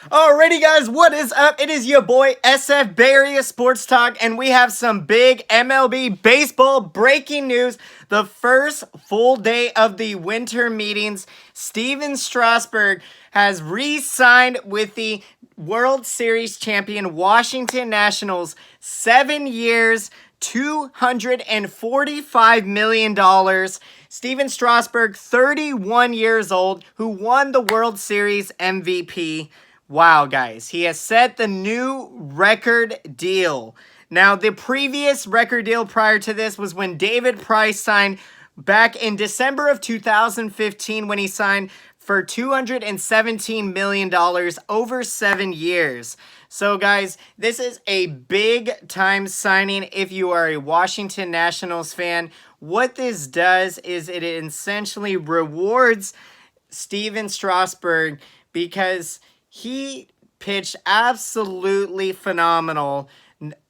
Alrighty guys, what is up? It is your boy SF Bay Area Sports Talk, and we have some big MLB baseball breaking news. The first full day of the winter meetings, Steven Strasburg has re-signed with the World Series champion Washington Nationals, 7 years, $245 million. Steven Strasburg, 31 years old, who won the World Series MVP. Wow, guys, he has set the new record deal. Now, the previous record deal prior to this was when David Price signed back in December of 2015 when he signed for $217 million over 7 years. So, guys, this is a big-time signing if you are a Washington Nationals fan. What this does is it essentially rewards Steven Strasburg because he pitched absolutely phenomenal,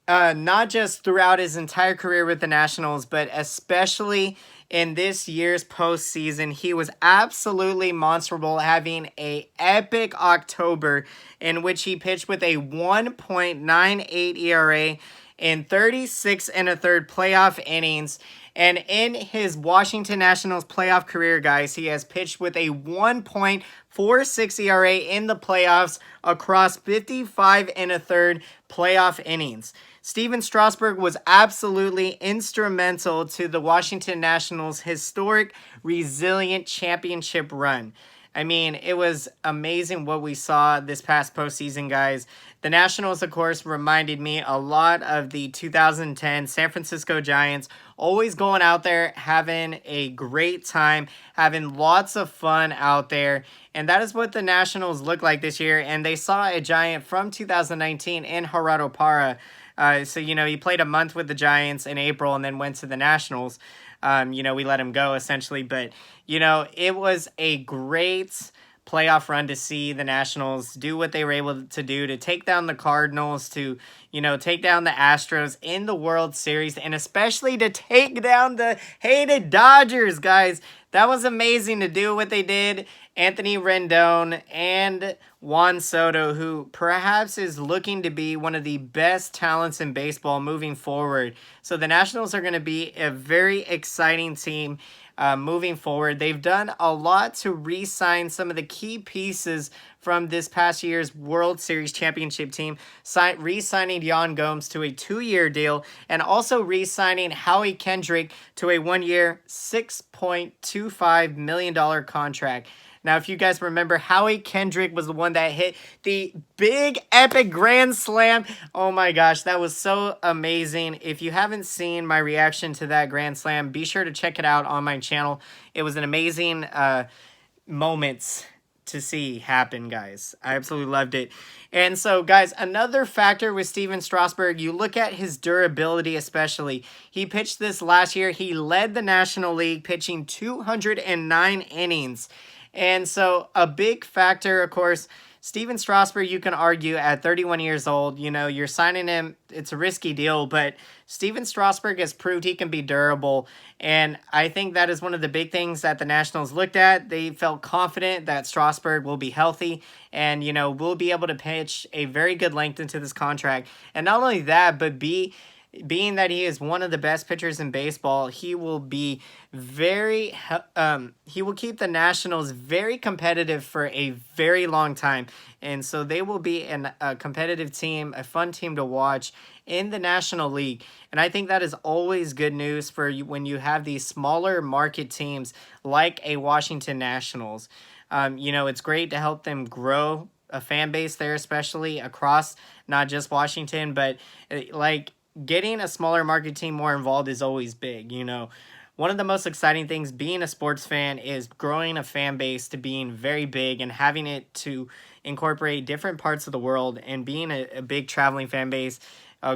not just throughout his entire career with the Nationals, but especially in this year's postseason. He was absolutely monsterable, having an epic October in which he pitched with a 1.98 ERA in 36 and a third playoff innings. And in his Washington Nationals playoff career, guys, he has pitched with a 1.46 ERA in the playoffs across 55 and a third playoff innings. Steven Strasburg was absolutely instrumental to the Washington Nationals' historic, resilient championship run. I mean, it was amazing what we saw this past postseason, guys. The Nationals, of course, reminded me a lot of the 2010 San Francisco Giants, always going out there, having a great time, having lots of fun out there. And that is what the Nationals look like this year. And they saw a Giant from 2019 in Gerardo Parra. So, he played a month with the Giants in April and then went to the Nationals. We let him go, essentially. But, it was a great playoff run to see the Nationals do what they were able to do to take down the Cardinals, to, take down the Astros in the World Series, and especially to take down the hated Dodgers, guys. That was amazing to do what they did. Anthony Rendon and Juan Soto, who perhaps is looking to be one of the best talents in baseball moving forward. So the Nationals are going to be a very exciting team moving forward. They've done a lot to re-sign some of the key pieces from this past year's World Series championship team, re-signing Yan Gomes to a 2-year deal, and also re-signing Howie Kendrick to a 1-year, $6.25 million contract. Now, if you guys remember, Howie Kendrick was the one that hit the big epic grand slam. Oh my gosh, that was so amazing. If you haven't seen my reaction to that grand slam, be sure to check it out on my channel. It was an amazing moments to see happen, guys. I absolutely loved it. And so, guys, another factor with Steven Strasburg, you look at his durability especially. He pitched this last year. He led the National League pitching 209 innings. And so a big factor, of course, Steven Strasburg, you can argue at 31 years old, you're signing him. It's a risky deal, but Steven Strasburg has proved he can be durable. And I think that is one of the big things that the Nationals looked at. They felt confident that Strasburg will be healthy and, will be able to pitch a very good length into this contract. And not only that, but being that he is one of the best pitchers in baseball, he will be he will keep the Nationals very competitive for a very long time. And so they will be a competitive team, a fun team to watch in the National League. And I think that is always good news for you when you have these smaller market teams like a Washington Nationals. It's great to help them grow a fan base there, especially across not just Washington, but getting a smaller market team more involved is always big. One of the most exciting things being a sports fan is growing a fan base to being very big and having it to incorporate different parts of the world and being a big traveling fan base,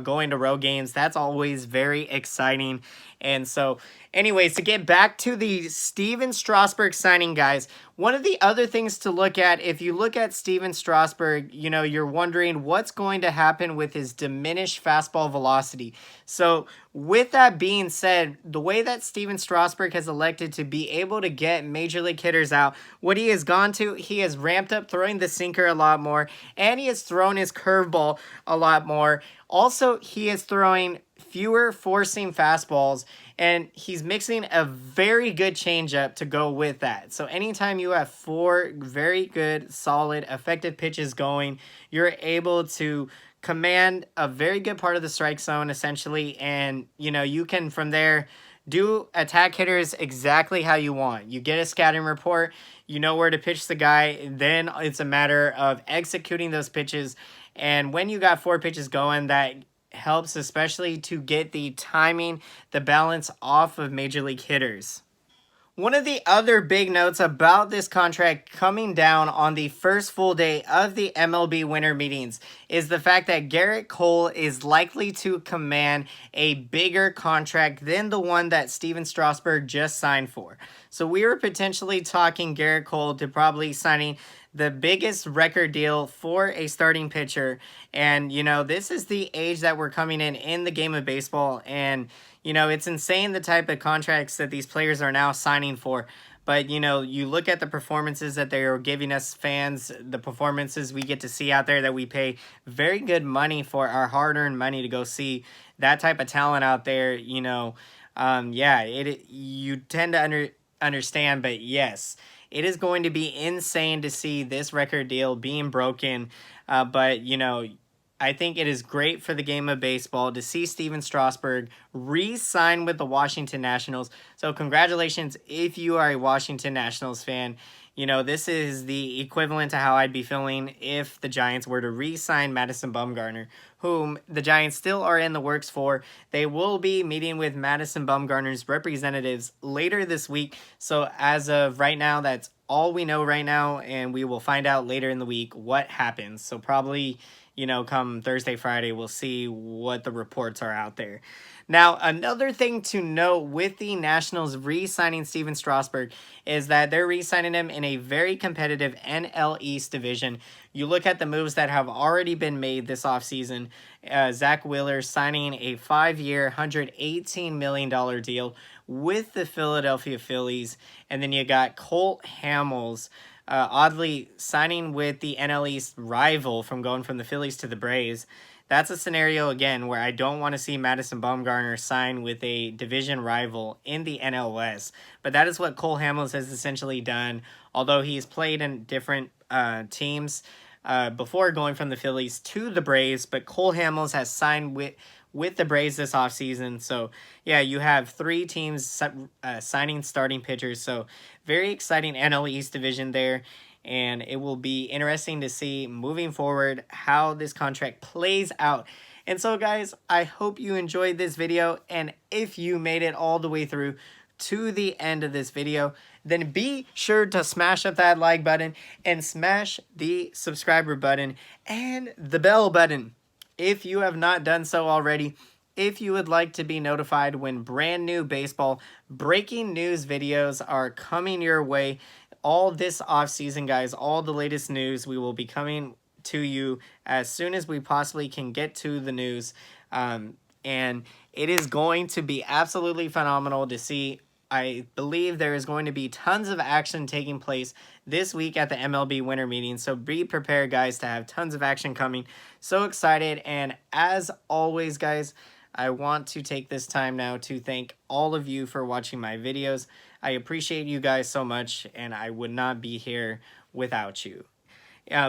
going to road games. That's always very exciting. And so Anyways, to get back to the Steven Strasburg signing, guys, one of the other things to look at, if you look at Steven Strasburg, you know, you're wondering what's going to happen with his diminished fastball velocity. So with that being said, the way that Steven Strasburg has elected to be able to get major league hitters out, what he has gone to, he has ramped up throwing the sinker a lot more, and he has thrown his curveball a lot more. Also, he is throwing fewer four-seam fastballs, and he's mixing a very good changeup to go with that. So anytime you have four very good, solid, effective pitches going, you're able to command a very good part of the strike zone, essentially, and, you know, you can, from there, do attack hitters exactly how you want. You get a scouting report, you know where to pitch the guy, then it's a matter of executing those pitches, and when you got four pitches going, that helps especially to get the timing, the balance off of major league hitters. One of the other big notes about this contract coming down on the first full day of the MLB winter meetings is the fact that Garrett Cole is likely to command a bigger contract than the one that Steven Strasburg just signed for. So we were potentially talking Garrett Cole to probably signing the biggest record deal for a starting pitcher. And, you know, this is the age that we're coming in the game of baseball. And, you know, it's insane the type of contracts that these players are now signing for. But, you know, you look at the performances that they are giving us fans, the performances we get to see out there that we pay very good money for, our hard-earned money to go see that type of talent out there, you know. Yeah, you tend to understand, but yes, it is going to be insane to see this record deal being broken. But, you know, I think it is great for the game of baseball to see Steven Strasburg re-sign with the Washington Nationals. So congratulations if you are a Washington Nationals fan. You know, this is the equivalent to how I'd be feeling if the Giants were to re-sign Madison Bumgarner, whom the Giants still are in the works for. They will be meeting with Madison Bumgarner's representatives later this week. So as of right now, that's all we know right now, and we will find out later in the week what happens. So probably, you know, come Thursday, Friday, we'll see what the reports are out there. Now, another thing to note with the Nationals re-signing Steven Strasburg is that they're re-signing him in a very competitive NL East division. You look at the moves that have already been made this offseason. Zach Wheeler signing a 5-year, $118 million deal with the Philadelphia Phillies. And then you got Colt Hamels, oddly signing with the NL East rival from going from the Phillies to the Braves. That's a scenario, again, where I don't want to see Madison Bumgarner sign with a division rival in the NL West. But that is what Cole Hamels has essentially done, although he's played in different teams before going from the Phillies to the Braves. But Cole Hamels has signed with the Braves this offseason. So, yeah, you have 3 teams signing starting pitchers. So, very exciting NL East division there. And it will be interesting to see moving forward how this contract plays out. And so, guys, I hope you enjoyed this video. And if you made it all the way through to the end of this video, then be sure to smash up that like button and smash the subscriber button and the bell button if you have not done so already. If you would like to be notified when brand new baseball breaking news videos are coming your way all this offseason, guys, all the latest news, we will be coming to you as soon as we possibly can get to the news. And it is going to be absolutely phenomenal to see. I believe there is going to be tons of action taking place this week at the MLB winter meeting. So be prepared, guys, to have tons of action coming. So excited. And as always, guys, I want to take this time now to thank all of you for watching my videos. I appreciate you guys so much, and I would not be here without you.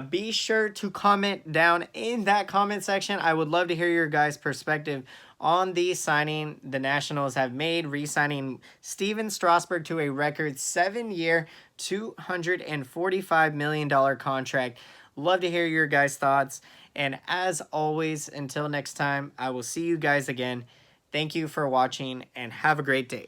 Be sure to comment down in that comment section. I would love to hear your guys' perspective on the signing the Nationals have made, re-signing Steven Strasburg to a record 7-year, $245 million contract. Love to hear your guys' thoughts. And as always, until next time, I will see you guys again. Thank you for watching, and have a great day.